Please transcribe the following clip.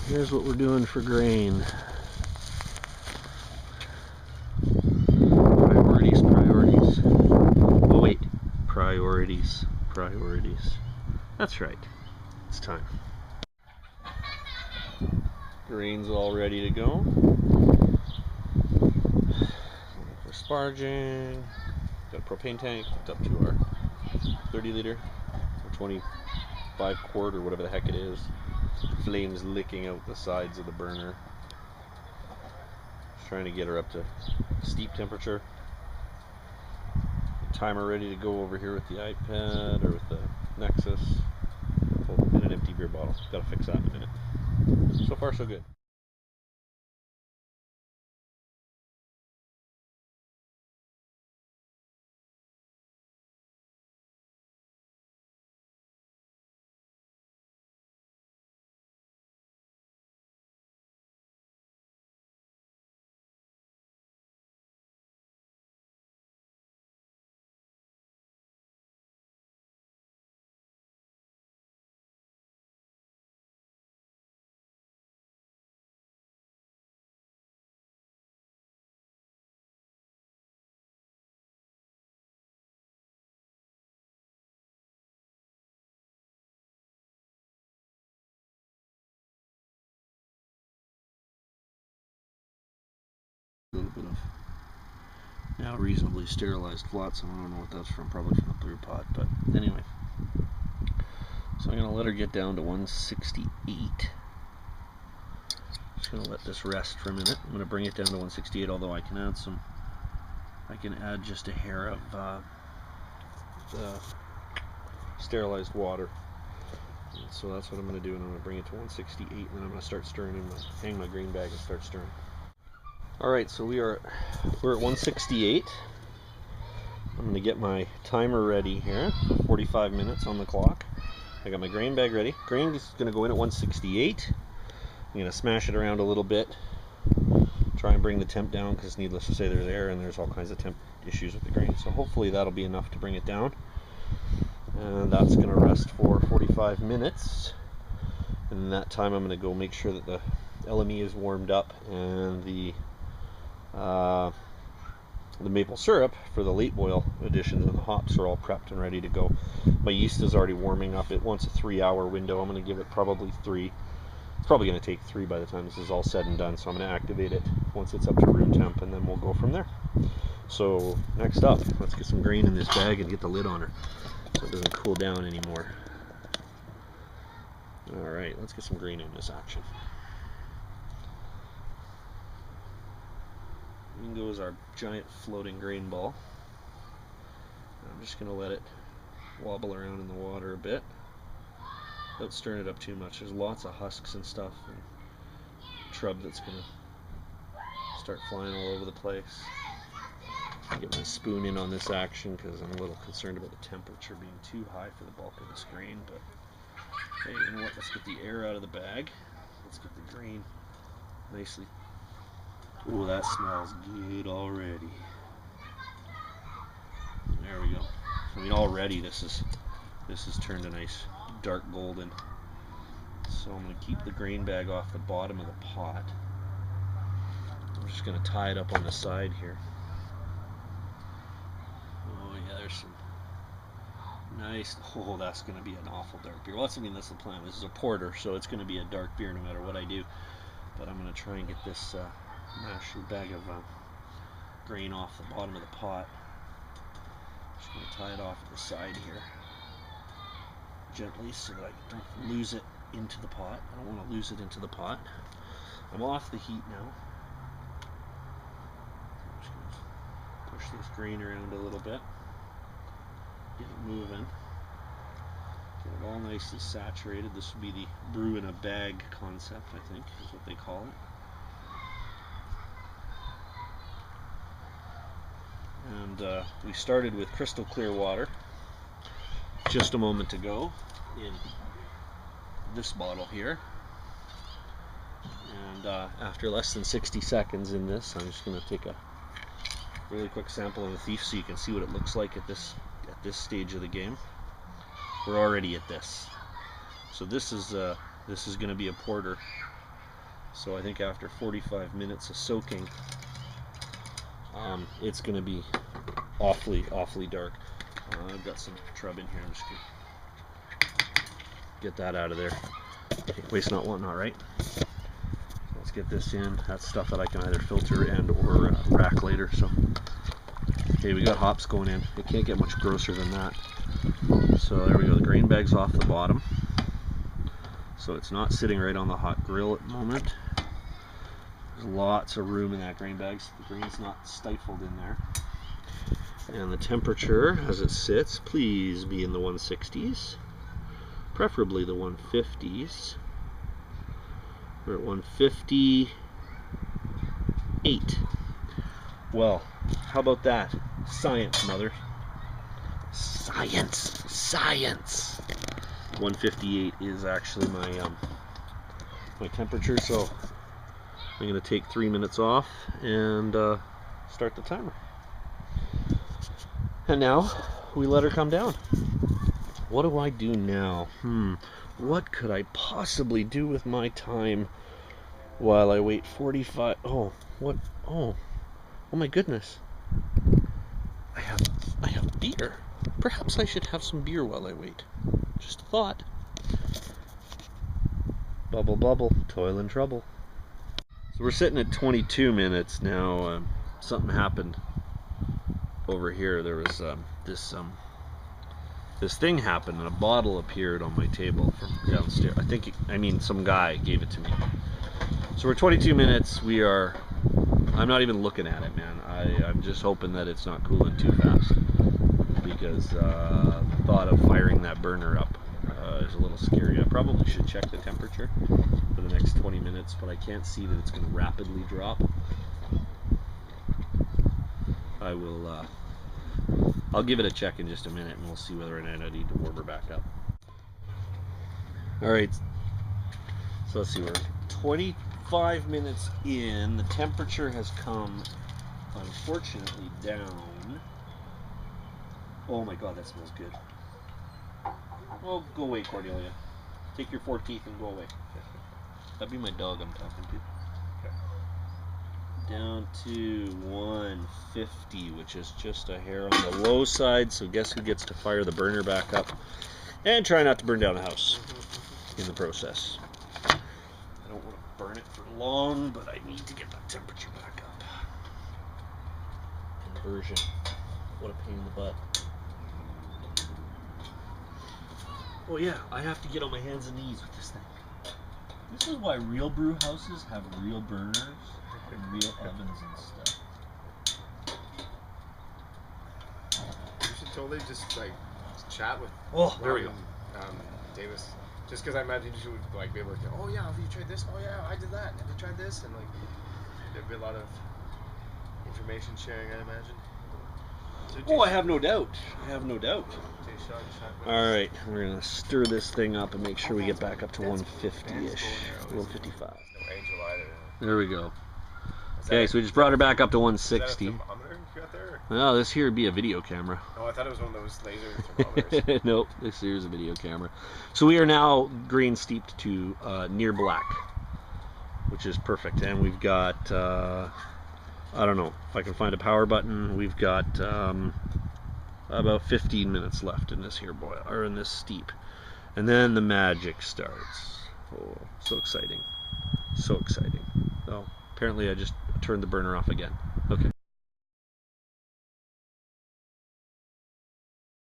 Here's what we're doing for grain. Priorities. Oh wait, priorities. That's right. It's time. Grain's all ready to go. For sparging. Got a propane tank hooked up to our 30 liter or 25 quart or whatever the heck it is. Flames licking out the sides of the burner. Just trying to get her up to steep temperature. Timer ready to go over here with the iPad or with the Nexus. Oh, and an empty beer bottle. Gotta fix that in a minute. So far so good. A little bit of now reasonably sterilized flotsam. I don't know what that's from, probably from a brew pot, but anyway. So I'm going to let her get down to 168. Just going to let this rest for a minute. I'm going to bring it down to 168, although I can add just a hair of sterilized water. And so that's what I'm going to do, and I'm going to bring it to 168, and then I'm going to start stirring and hang my grain bag and start stirring. Alright, so we're at 168. I'm going to get my timer ready here for 45 minutes on the clock. I got my grain bag ready. Grain is going to go in at 168. I'm going to smash it around a little bit. Try and bring the temp down, because needless to say there's air and there's all kinds of temp issues with the grain. So hopefully that'll be enough to bring it down. And that's going to rest for 45 minutes. And in that time I'm going to go make sure that the LME is warmed up and the maple syrup for the late boil additions and the hops are all prepped and ready to go. My yeast is already warming up. It wants a 3-hour window. I'm going to give it probably 3. It's probably going to take 3 by the time this is all said and done, so I'm going to activate it once it's up to room temp, and then we'll go from there. So next up, let's get some grain in this bag and get the lid on her so it doesn't cool down anymore. Alright, let's get some grain in this action. In goes our giant floating grain ball. I'm just going to let it wobble around in the water a bit without stirring it up too much. There's lots of husks and stuff and shrub that's going to start flying all over the place. Get my spoon in on this action because I'm a little concerned about the temperature being too high for the bulk of this grain. But hey, you know what? Let's get the air out of the bag. Let's get the grain nicely. Oh, that smells good already. There we go. I mean, already this has turned a nice dark golden. So I'm going to keep the grain bag off the bottom of the pot. I'm just going to tie it up on the side here. Oh yeah, there's some nice. Oh, that's going to be an awful dark beer. Well, that's the plan. This is a porter, so it's going to be a dark beer no matter what I do. But I'm going to try and get this mash bag of grain off the bottom of the pot. Just going to tie it off at the side here gently so that I don't lose it into the pot. I don't want to lose it into the pot. I'm off the heat now. I'm just going to push this grain around a little bit, get it moving, get it all nicely saturated. This would be the brew in a bag concept, I think is what they call it. And we started with crystal clear water just a moment ago in this bottle here. And after less than 60 seconds in this, I'm just going to take a really quick sample of the Thief so you can see what it looks like at this stage of the game. We're already at this. So this is going to be a porter So I think after 45 minutes of soaking, it's going to be awfully dark. I've got some trub in here. I'm just going to get that out of there. Waste not, want not, right? So let's get this in. That's stuff that I can either filter and or rack later. So okay, we got hops going in. It can't get much grosser than that. So there we go. The grain bag's off the bottom. So it's not sitting right on the hot grill at the moment. There's lots of room in that grain bag, so the grain's not stifled in there. And the temperature as it sits, please be in the 160s, preferably the 150s. We're at 158. Well, how about that? Science, mother. Science, science. 158 is actually my my temperature, so I'm going to take 3 minutes off and start the timer. And now we let her come down. What do I do now? What could I possibly do with my time while I wait 45? Oh, what? Oh my goodness. I have beer. Perhaps I should have some beer while I wait. Just a thought. Bubble, bubble, toil and trouble. So we're sitting at 22 minutes now. Something happened over here. There was this thing happened, and a bottle appeared on my table from downstairs. I mean some guy gave it to me. So we're 22 minutes. I'm not even looking at it, man. I'm just hoping that it's not cooling too fast, because the thought of firing that burner up is a little scary. I probably should check the temperature for the next 20 minutes, but I can't see that it's going to rapidly drop. I will I'll give it a check in just a minute, and we'll see whether or not I need to warm her back up. Alright, so let's see, we're 25 minutes in. The temperature has come, unfortunately, down. Oh my god, that smells good. Well, go away, Cordelia. Take your 4 teeth and go away. That'd be my dog I'm talking to. Okay. Down to 150, which is just a hair on the low side. So guess who gets to fire the burner back up and try not to burn down the house in the process. I don't want to burn it for long, but I need to get that temperature back up. Inversion. What a pain in the butt. Oh yeah, I have to get on my hands and knees with this thing. This is why real brew houses have real burners and real ovens and stuff. You should totally just like chat with there we go. Davis. Just because I imagine you would like be able to go, oh yeah, have you tried this? Oh yeah, I did that. Have you tried this? And like there'd be a lot of information sharing, I imagine. Oh, I have no doubt. Alright, we're going to stir this thing up and make sure we get back up to 150-ish. 155. No angel either. There we go. Okay, so we just brought her back up to 160. Is that a thermometer you got there? No, this here would be a video camera. Oh, I thought it was one of those laser thermometers. Nope, this here is a video camera. So we are now grain steeped to near black, which is perfect. And we've got... I don't know if I can find a power button. We've got about 15 minutes left in this here boil, or in this steep, and then the magic starts. Oh, so exciting, so exciting. Oh, apparently I just turned the burner off again. Okay.